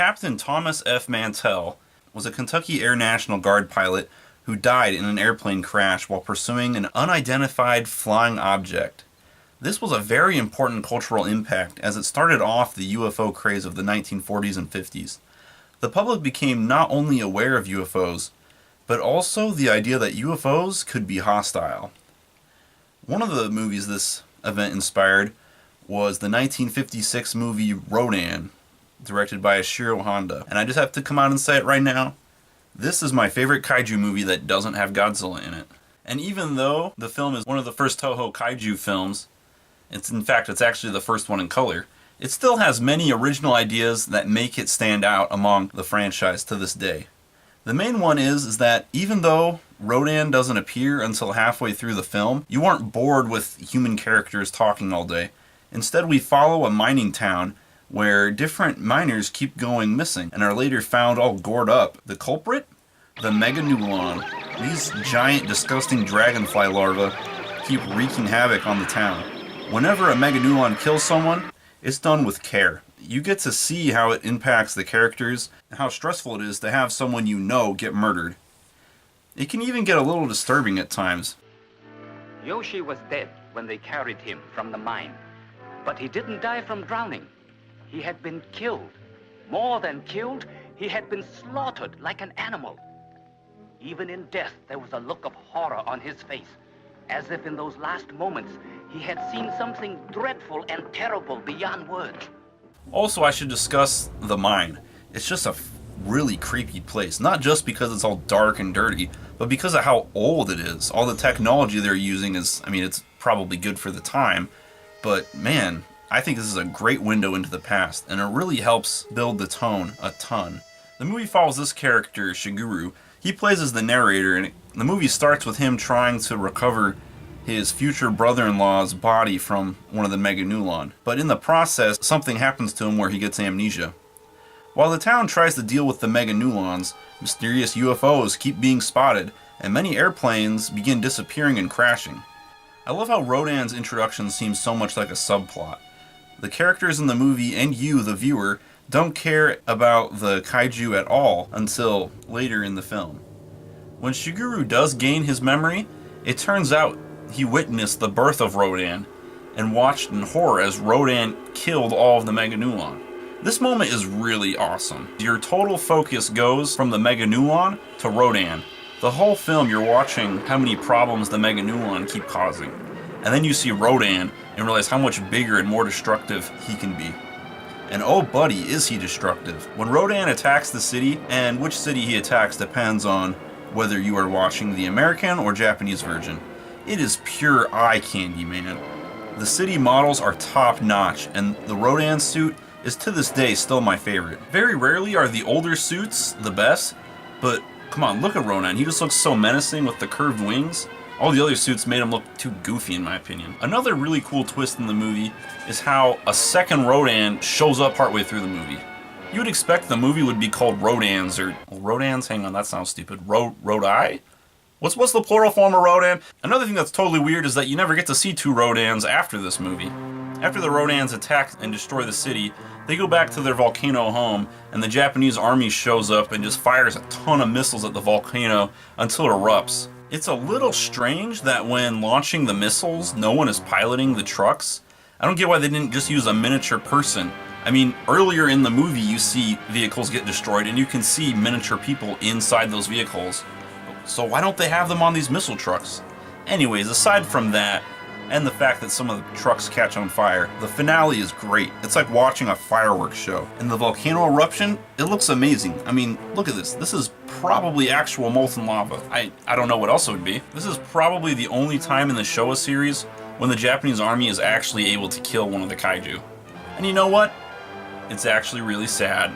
Captain Thomas F. Mantell was a Kentucky Air National Guard pilot who died in an airplane crash while pursuing an unidentified flying object. This was a very important cultural impact as it started off the UFO craze of the 1940s and 50s. The public became not only aware of UFOs, but also the idea that UFOs could be hostile. One of the movies this event inspired was the 1956 movie Rodan, directed by Ishiro Honda. And I just have to come out and say it right now, this is my favorite kaiju movie that doesn't have Godzilla in it. And even though the film is one of the first Toho kaiju films, it's actually the first one in color, it still has many original ideas that make it stand out among the franchise to this day. The main one is that even though Rodan doesn't appear until halfway through the film, you aren't bored with human characters talking all day. Instead, we follow a mining town where different miners keep going missing and are later found all gored up. The culprit? The Meganulon. These giant, disgusting dragonfly larvae keep wreaking havoc on the town. Whenever a Meganulon kills someone, it's done with care. You get to see how it impacts the characters and how stressful it is to have someone you know get murdered. It can even get a little disturbing at times. Yoshi was dead when they carried him from the mine, but he didn't die from drowning. He had been killed. More than killed, he had been slaughtered like an animal. Even in death, there was a look of horror on his face, as if in those last moments he had seen something dreadful and terrible beyond words. Also, I should discuss the mine. It's just a really creepy place, not just because it's all dark and dirty, but because of how old it is. All the technology they're using is, it's probably good for the time, but man, I think this is a great window into the past, and it really helps build the tone a ton. The movie follows this character, Shigeru. He plays as the narrator, and the movie starts with him trying to recover his future brother-in-law's body from one of the Meganulon. But in the process, something happens to him where he gets amnesia. While the town tries to deal with the Meganulons, mysterious UFOs keep being spotted, and many airplanes begin disappearing and crashing. I love how Rodan's introduction seems so much like a subplot. The characters in the movie and you, the viewer, don't care about the kaiju at all until later in the film. When Shigeru does gain his memory, it turns out he witnessed the birth of Rodan and watched in horror as Rodan killed all of the Meganulon. This moment is really awesome. Your total focus goes from the Meganulon to Rodan. The whole film you're watching how many problems the Meganulon keep causing. And then you see Rodan and realize how much bigger and more destructive he can be. And oh buddy, is he destructive. When Rodan attacks the city, and which city he attacks depends on whether you are watching the American or Japanese version. It is pure eye candy, man. The city models are top notch, and the Rodan suit is to this day still my favorite. Very rarely are the older suits the best, but come on, look at Rodan. He just looks so menacing with the curved wings. All the other suits made him look too goofy in my opinion. Another really cool twist in the movie is how a second Rodan shows up partway through the movie. You would expect the movie would be called Rodans, or Rodans? Hang on, that sounds stupid. Rodai? What's the plural form of Rodan? Another thing that's totally weird is that you never get to see two Rodans after this movie. After the Rodans attack and destroy the city, they go back to their volcano home, and the Japanese army shows up and just fires a ton of missiles at the volcano until it erupts. It's a little strange that when launching the missiles, no one is piloting the trucks. I don't get why they didn't just use a miniature person. Earlier in the movie you see vehicles get destroyed and you can see miniature people inside those vehicles. So why don't they have them on these missile trucks? Anyways, aside from that, and the fact that some of the trucks catch on fire, the finale is great. It's like watching a fireworks show. And the volcano eruption, it looks amazing. Look at this. This is probably actual molten lava. I don't know what else it would be. This is probably the only time in the Showa series when the Japanese army is actually able to kill one of the kaiju. And you know what? It's actually really sad.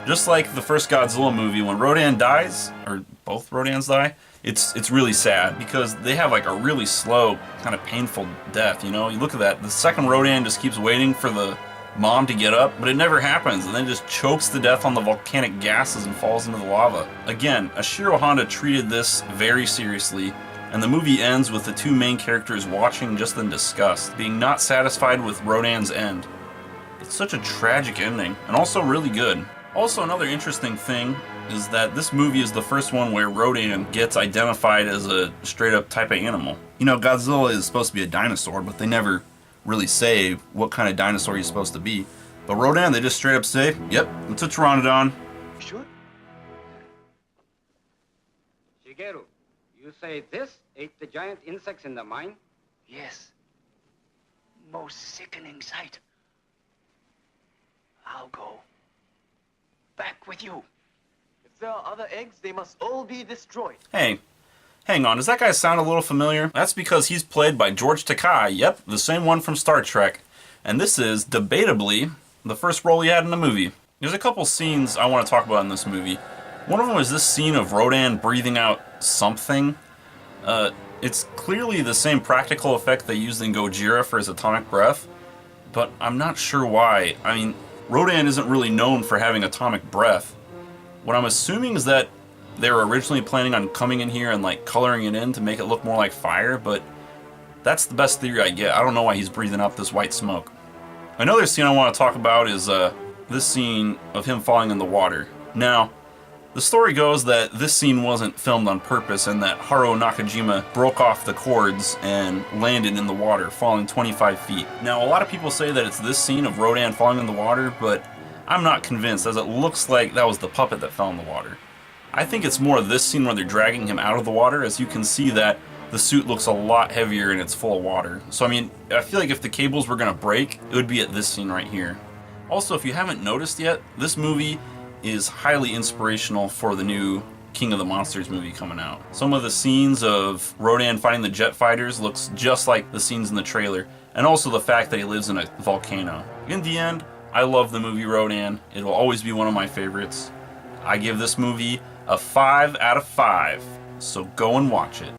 Just like the first Godzilla movie, when Rodan dies, or both Rodans die, it's really sad because they have like a really slow, kind of painful death, you know? You look at that, the second Rodan just keeps waiting for the mom to get up, but it never happens, and then just chokes to death on the volcanic gases and falls into the lava. Again, Ishiro Honda treated this very seriously, and the movie ends with the two main characters watching just in disgust, being not satisfied with Rodan's end. It's such a tragic ending, and also really good. Also, another interesting thing is that this movie is the first one where Rodan gets identified as a straight up type of animal. You know, Godzilla is supposed to be a dinosaur, but they never really say what kind of dinosaur he's supposed to be. But Rodan, they just straight up say, yep, it's a Pteranodon. Sure. Shigeru, you say this ate the giant insects in the mine? Yes. Most sickening sight. I'll go. Back with you. If there are other eggs, they must all be destroyed. Hey, hang on, does that guy sound a little familiar? That's because he's played by George Takei, yep, the same one from Star Trek. And this is, debatably, the first role he had in a movie. There's a couple scenes I want to talk about in this movie. One of them is this scene of Rodan breathing out something. It's clearly the same practical effect they used in Gojira for his atomic breath, but I'm not sure why. I mean, Rodan isn't really known for having atomic breath. What I'm assuming is that they were originally planning on coming in here and like coloring it in to make it look more like fire, but that's the best theory I get. I don't know why he's breathing out this white smoke. Another scene I want to talk about is this scene of him falling in the water. Now, the story goes that this scene wasn't filmed on purpose and that Haruo Nakajima broke off the cords and landed in the water, falling 25 feet. Now, a lot of people say that it's this scene of Rodan falling in the water, but I'm not convinced, as it looks like that was the puppet that fell in the water. I think it's more this scene where they're dragging him out of the water. As you can see that the suit looks a lot heavier and it's full of water. So, I mean, I feel like if the cables were going to break, it would be at this scene right here. Also, if you haven't noticed yet, this movie is highly inspirational for the new King of the Monsters movie coming out. Some of the scenes of Rodan fighting the jet fighters looks just like the scenes in the trailer, and also the fact that he lives in a volcano. In the end, I love the movie Rodan. It will always be one of my favorites. I give this movie a 5 out of 5, so go and watch it.